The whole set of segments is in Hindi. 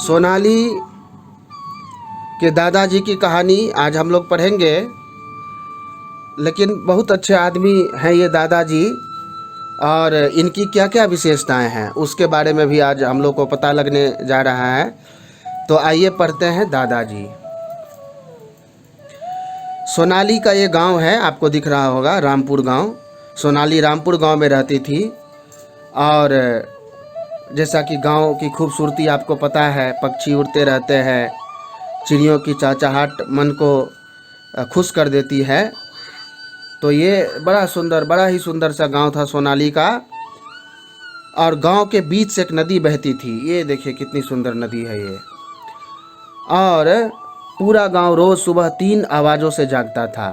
सोनाली के दादाजी की कहानी आज हम लोग पढ़ेंगे। लेकिन बहुत अच्छे आदमी हैं ये दादाजी, और इनकी क्या क्या विशेषताएं हैं उसके बारे में भी आज हम लोग को पता लगने जा रहा है। तो आइए पढ़ते हैं दादाजी। सोनाली का ये गांव है, आपको दिख रहा होगा रामपुर गांव। सोनाली रामपुर गांव में रहती थी, और जैसा कि गांव की खूबसूरती आपको पता है, पक्षी उड़ते रहते हैं, चिड़ियों की चहचहाहट मन को खुश कर देती है। तो ये बड़ा ही सुंदर सा गांव था सोनाली का। और गांव के बीच से एक नदी बहती थी, ये देखिए कितनी सुंदर नदी है ये। और पूरा गांव रोज सुबह 3 आवाज़ों से जागता था।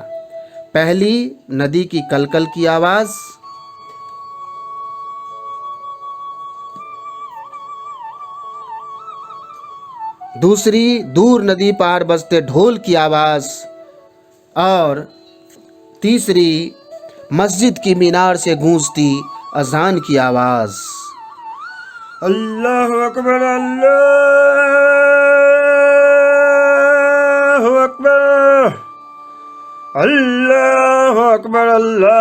पहली, नदी की कलकल की आवाज़। दूसरी, दूर नदी पार बजते ढोल की आवाज़। और तीसरी, मस्जिद की मीनार से गूंजती अजान की आवाज़। अल्लाहु अकबर, अल्लाहु अकबर, अल्लाहु अकबर, अल्लाहु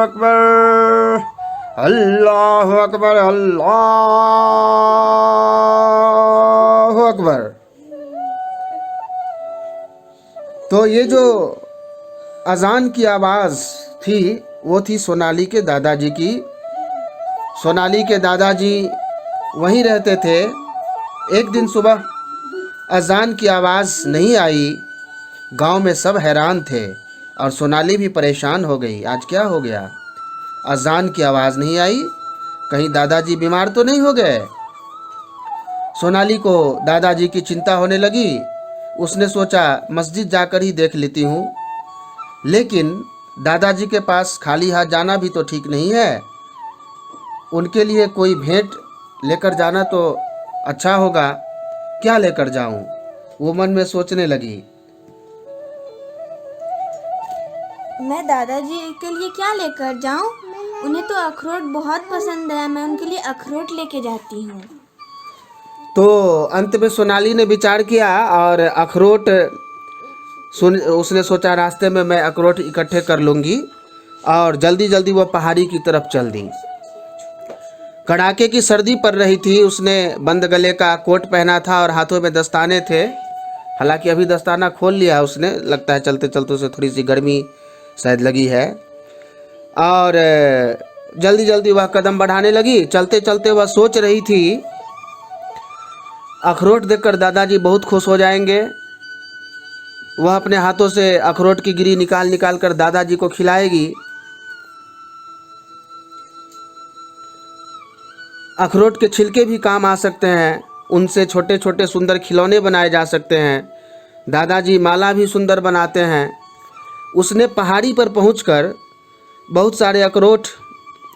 अकबर, अल्लाहु अकबर, अल्लाहु अकबर। तो ये जो अजान की आवाज़ थी वो थी सोनाली के दादाजी की। सोनाली के दादाजी वहीं रहते थे। एक दिन सुबह अजान की आवाज़ नहीं आई। गांव में सब हैरान थे और सोनाली भी परेशान हो गई। आज क्या हो गया, अजान की आवाज़ नहीं आई, कहीं दादाजी बीमार तो नहीं हो गए। सोनाली को दादाजी की चिंता होने लगी। उसने सोचा मस्जिद जाकर ही देख लेती हूँ। लेकिन दादाजी के पास खाली हाथ जाना भी तो ठीक नहीं है। उनके लिए कोई भेंट लेकर जाना तो अच्छा होगा। क्या लेकर जाऊं, वो मन में सोचने लगी। मैं दादाजी के लिए क्या लेकर जाऊं? उन्हें तो अखरोट बहुत पसंद है, मैं उनके लिए अखरोट लेके जाती हूँ। तो अंत में सोनाली ने विचार किया और अखरोट उसने सोचा रास्ते में मैं अखरोट इकट्ठे कर लूँगी, और जल्दी जल्दी वह पहाड़ी की तरफ चल दी। कड़ाके की सर्दी पड़ रही थी। उसने बंद गले का कोट पहना था और हाथों में दस्ताने थे। हालांकि अभी दस्ताना खोल लिया उसने, लगता है चलते चलते उसे थोड़ी सी गर्मी शायद लगी है। और जल्दी जल्दी वह कदम बढ़ाने लगी। चलते चलते वह सोच रही थी अखरोट देखकर दादाजी बहुत खुश हो जाएंगे। वह अपने हाथों से अखरोट की गिरी निकाल निकाल कर दादाजी को खिलाएगी। अखरोट के छिलके भी काम आ सकते हैं, उनसे छोटे छोटे सुंदर खिलौने बनाए जा सकते हैं। दादाजी माला भी सुंदर बनाते हैं। उसने पहाड़ी पर पहुंचकर बहुत सारे अखरोट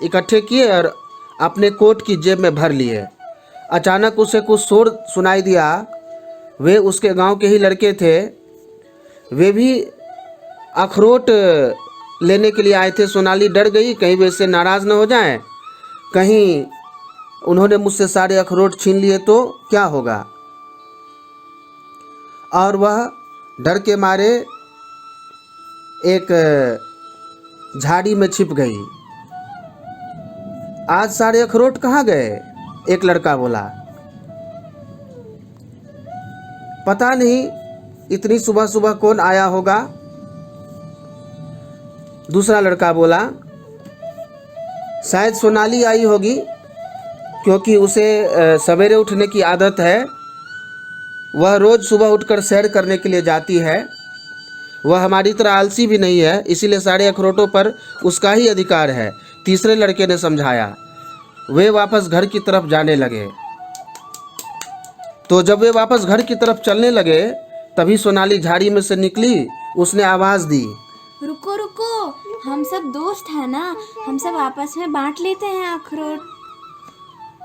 इकट्ठे किए और अपने कोट की जेब में भर लिए। अचानक उसे कुछ शोर सुनाई दिया। वे उसके गांव के ही लड़के थे। वे भी अखरोट लेने के लिए आए थे। सोनाली डर गई, कहीं वे इससे नाराज़ न हो जाएं, कहीं उन्होंने मुझसे सारे अखरोट छीन लिए तो क्या होगा। और वह डर के मारे एक झाड़ी में छिप गई। आज सारे अखरोट कहाँ गए, एक लड़का बोला। पता नहीं इतनी सुबह सुबह कौन आया होगा, दूसरा लड़का बोला। शायद सोनाली आई होगी, क्योंकि उसे सवेरे उठने की आदत है। वह रोज़ सुबह उठकर सैर करने के लिए जाती है। वह हमारी तरह आलसी भी नहीं है, इसीलिए सारे अखरोटों पर उसका ही अधिकार है, तीसरे लड़के ने समझाया। वे वापस घर की तरफ जाने लगे। तो जब वे वापस घर की तरफ चलने लगे तभी सोनाली झाड़ी में से निकली। उसने आवाज़ दी, रुको रुको, हम सब दोस्त हैं ना, हम सब आपस में बांट लेते हैं अखरोट।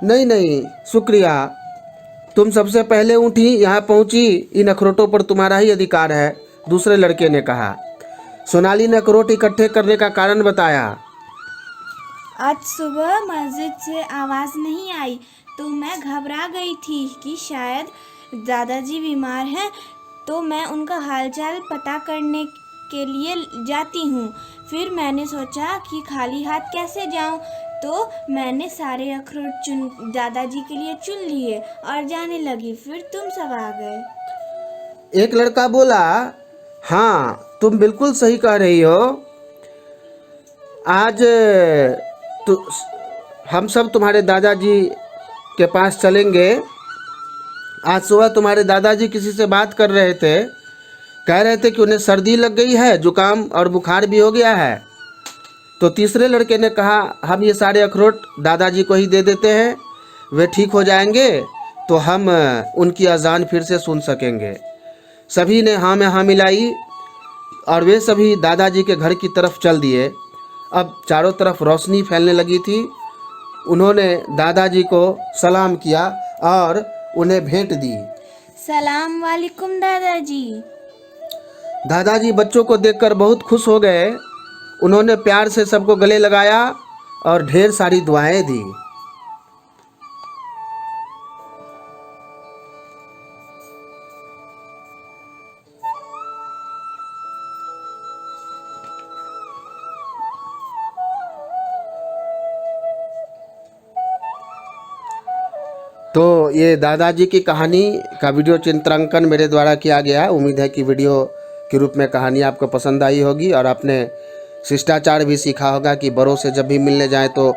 नहीं नहीं शुक्रिया, तुम सबसे पहले उठी, यहाँ पहुँची, इन अखरोटों पर तुम्हारा ही अधिकार है, दूसरे लड़के ने कहा। सोनाली ने अखरोट इकट्ठे करने का कारण बताया। आज सुबह मस्जिद से आवाज़ नहीं आई तो मैं घबरा गई थी कि शायद दादाजी बीमार हैं, तो मैं उनका हालचाल पता करने के लिए जाती हूँ। फिर मैंने सोचा कि खाली हाथ कैसे जाऊँ, तो मैंने सारे अखरोट दादाजी के लिए चुन लिए और जाने लगी। फिर तुम सब आ गए। एक लड़का बोला, हाँ तुम बिल्कुल सही कह रही हो। आज तो हम सब तुम्हारे दादाजी के पास चलेंगे। आज सुबह तुम्हारे दादाजी किसी से बात कर रहे थे, कह रहे थे कि उन्हें सर्दी लग गई है, जुकाम और बुखार भी हो गया है। तो तीसरे लड़के ने कहा, हम ये सारे अखरोट दादाजी को ही दे देते हैं, वे ठीक हो जाएंगे तो हम उनकी अजान फिर से सुन सकेंगे। सभी ने हाँ में हाँ मिलाई और वे सभी दादाजी के घर की तरफ चल दिए। अब चारों तरफ रोशनी फैलने लगी थी। उन्होंने दादाजी को सलाम किया और उन्हें भेंट दी। सलाम वालेकुम दादाजी। दादाजी बच्चों को देखकर बहुत खुश हो गए। उन्होंने प्यार से सबको गले लगाया और ढेर सारी दुआएं दी। तो ये दादाजी की कहानी का वीडियो चित्रांकन मेरे द्वारा किया गया। उम्मीद है कि वीडियो के रूप में कहानी आपको पसंद आई होगी और आपने शिष्टाचार भी सीखा होगा कि बड़ों से जब भी मिलने जाए तो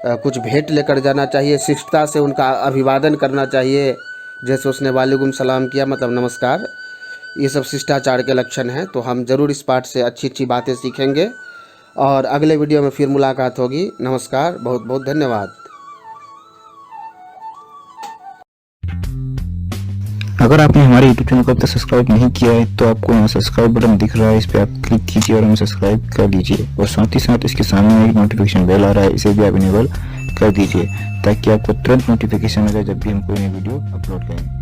कुछ भेंट लेकर जाना चाहिए, शिष्टता से उनका अभिवादन करना चाहिए। जैसे उसने वालेकुम सलाम किया, मतलब नमस्कार, ये सब शिष्टाचार के लक्षण हैं। तो हम ज़रूर इस पाठ से अच्छी अच्छी बातें सीखेंगे और अगले वीडियो में फिर मुलाकात होगी। नमस्कार, बहुत बहुत धन्यवाद। अगर आपने हमारे YouTube चैनल को अब तक सब्सक्राइब नहीं किया है तो आपको यहाँ सब्सक्राइब बटन दिख रहा है, इस पर आप क्लिक कीजिए और हमें सब्सक्राइब कर लीजिए। और साथ ही साथ इसके सामने एक नोटिफिकेशन बेल आ रहा है, इसे भी आप इनेबल कर दीजिए ताकि आपको तुरंत नोटिफिकेशन मिले जब भी हम कोई नई वीडियो अपलोड करें।